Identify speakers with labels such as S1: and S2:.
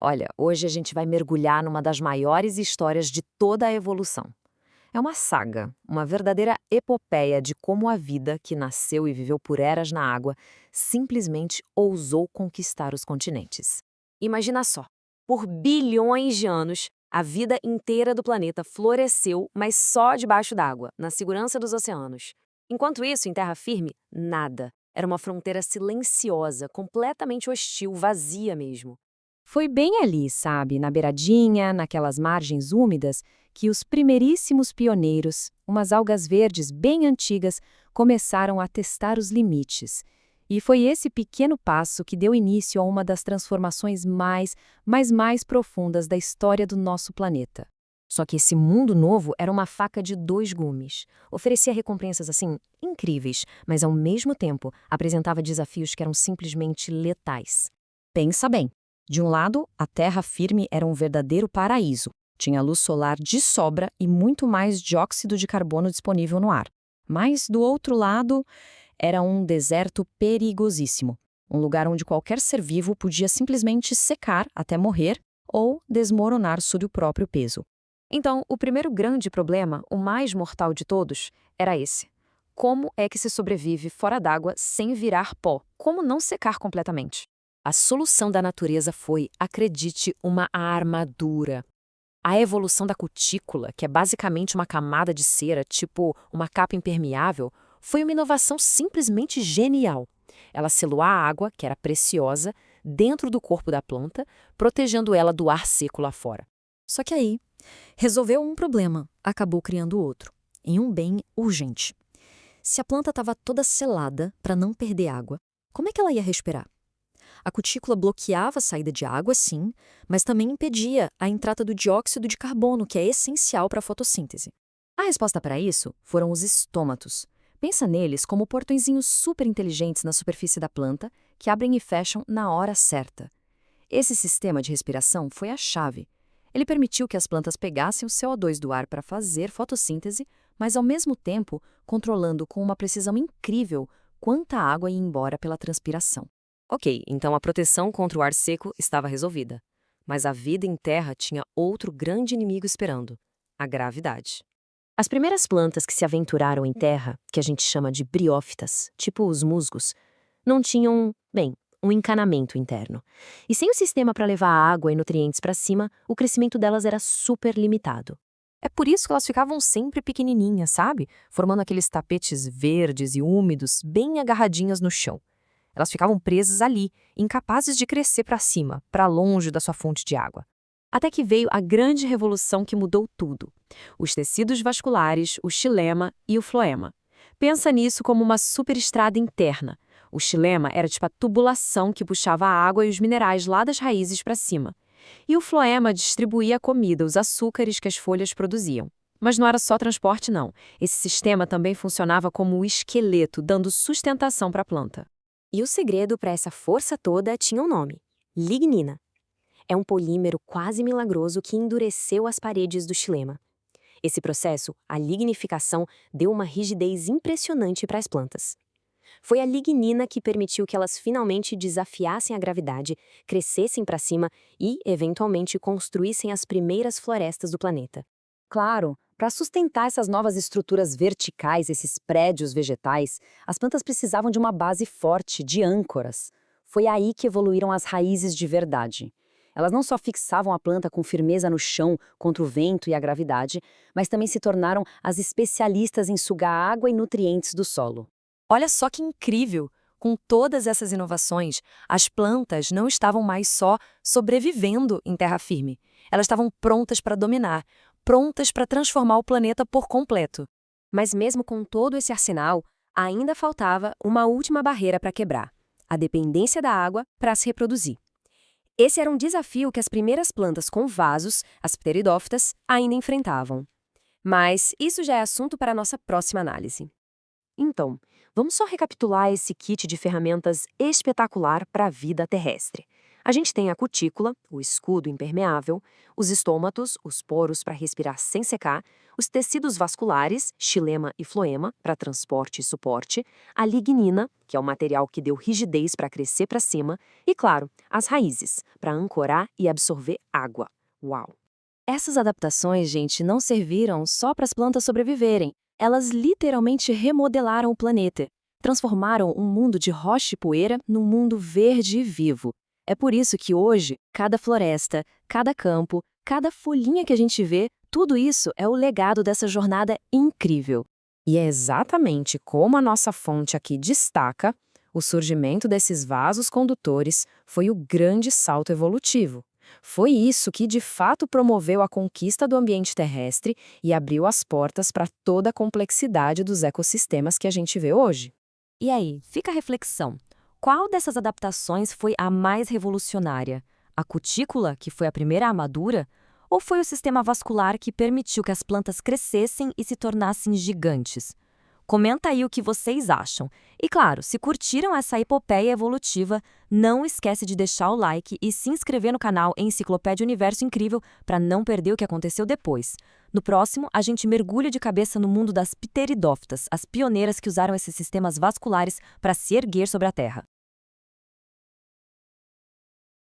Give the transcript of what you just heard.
S1: Olha, hoje a gente vai mergulhar numa das maiores histórias de toda a evolução. É uma saga, uma verdadeira epopeia de como a vida, que nasceu e viveu por eras na água, simplesmente ousou conquistar os continentes. Imagina só, por bilhões de anos, a vida inteira do planeta floresceu, mas só debaixo d'água, na segurança dos oceanos. Enquanto isso, em terra firme, nada. Era uma fronteira silenciosa, completamente hostil, vazia mesmo. Foi bem ali, sabe, na beiradinha, naquelas margens úmidas, que os primeiríssimos pioneiros, umas algas verdes bem antigas, começaram a testar os limites. E foi esse pequeno passo que deu início a uma das transformações mais profundas da história do nosso planeta. Só que esse mundo novo era uma faca de dois gumes. Oferecia recompensas assim incríveis, mas ao mesmo tempo apresentava desafios que eram simplesmente letais. Pensa bem. De um lado, a terra firme era um verdadeiro paraíso. Tinha luz solar de sobra e muito mais dióxido de carbono disponível no ar. Mas, do outro lado, era um deserto perigosíssimo. Um lugar onde qualquer ser vivo podia simplesmente secar até morrer ou desmoronar sob o próprio peso. Então, o primeiro grande problema, o mais mortal de todos, era esse. Como é que se sobrevive fora d'água sem virar pó? Como não secar completamente? A solução da natureza foi, acredite, uma armadura. A evolução da cutícula, que é basicamente uma camada de cera, tipo uma capa impermeável, foi uma inovação simplesmente genial. Ela selou a água, que era preciosa, dentro do corpo da planta, protegendo ela do ar seco lá fora. Só que aí, resolveu um problema, acabou criando outro, em um bem urgente. Se a planta estava toda selada para não perder água, como é que ela ia respirar? A cutícula bloqueava a saída de água, sim, mas também impedia a entrada do dióxido de carbono, que é essencial para a fotossíntese. A resposta para isso foram os estômatos. Pensa neles como portõezinhos super inteligentes na superfície da planta, que abrem e fecham na hora certa. Esse sistema de respiração foi a chave. Ele permitiu que as plantas pegassem o CO2 do ar para fazer fotossíntese, mas ao mesmo tempo controlando com uma precisão incrível quanta água ia embora pela transpiração. Ok, então a proteção contra o ar seco estava resolvida. Mas a vida em terra tinha outro grande inimigo esperando: a gravidade. As primeiras plantas que se aventuraram em terra, que a gente chama de briófitas, tipo os musgos, não tinham, bem, um encanamento interno. E sem o sistema para levar água e nutrientes para cima, o crescimento delas era super limitado. É por isso que elas ficavam sempre pequenininhas, sabe? Formando aqueles tapetes verdes e úmidos, bem agarradinhas no chão. Elas ficavam presas ali, incapazes de crescer para cima, para longe da sua fonte de água. Até que veio a grande revolução que mudou tudo. Os tecidos vasculares, o xilema e o floema. Pensa nisso como uma superestrada interna. O xilema era tipo a tubulação que puxava a água e os minerais lá das raízes para cima. E o floema distribuía a comida, os açúcares que as folhas produziam. Mas não era só transporte, não. Esse sistema também funcionava como o esqueleto, dando sustentação para a planta. E o segredo para essa força toda tinha um nome: lignina. É um polímero quase milagroso que endureceu as paredes do xilema. Esse processo, a lignificação, deu uma rigidez impressionante para as plantas. Foi a lignina que permitiu que elas finalmente desafiassem a gravidade, crescessem para cima e, eventualmente, construíssem as primeiras florestas do planeta. Claro, para sustentar essas novas estruturas verticais, esses prédios vegetais, as plantas precisavam de uma base forte, de âncoras. Foi aí que evoluíram as raízes de verdade. Elas não só fixavam a planta com firmeza no chão contra o vento e a gravidade, mas também se tornaram as especialistas em sugar água e nutrientes do solo. Olha só que incrível! Com todas essas inovações, as plantas não estavam mais só sobrevivendo em terra firme. Elas estavam prontas para dominar, prontas para transformar o planeta por completo. Mas mesmo com todo esse arsenal, ainda faltava uma última barreira para quebrar: a dependência da água para se reproduzir. Esse era um desafio que as primeiras plantas com vasos, as pteridófitas, ainda enfrentavam. Mas isso já é assunto para a nossa próxima análise. Então, vamos só recapitular esse kit de ferramentas espetacular para a vida terrestre.
S2: A gente tem a cutícula, o escudo impermeável, os estômatos, os poros para respirar sem secar, os tecidos vasculares, xilema e floema, para transporte e suporte, a lignina, que é o material que deu rigidez para crescer para cima, e, claro, as raízes, para ancorar e absorver água. Uau!
S3: Essas adaptações, gente, não serviram só para as plantas sobreviverem. Elas literalmente remodelaram o planeta. Transformaram um mundo de rocha e poeira num mundo verde e vivo. É por isso que hoje, cada floresta, cada campo, cada folhinha que a gente vê, tudo isso é o legado dessa jornada incrível.
S1: E é exatamente como a nossa fonte aqui destaca, o surgimento desses vasos condutores foi o grande salto evolutivo. Foi isso que de fato promoveu a conquista do ambiente terrestre e abriu as portas para toda a complexidade dos ecossistemas que a gente vê hoje.
S3: E aí, fica a reflexão. Qual dessas adaptações foi a mais revolucionária? A cutícula, que foi a primeira armadura? Ou foi o sistema vascular que permitiu que as plantas crescessem e se tornassem gigantes? Comenta aí o que vocês acham. E claro, se curtiram essa epopeia evolutiva, não esquece de deixar o like e se inscrever no canal Enciclopédia Universo Incrível para não perder o que aconteceu depois. No próximo, a gente mergulha de cabeça no mundo das pteridófitas, as pioneiras que usaram esses sistemas vasculares para se erguer sobre a Terra.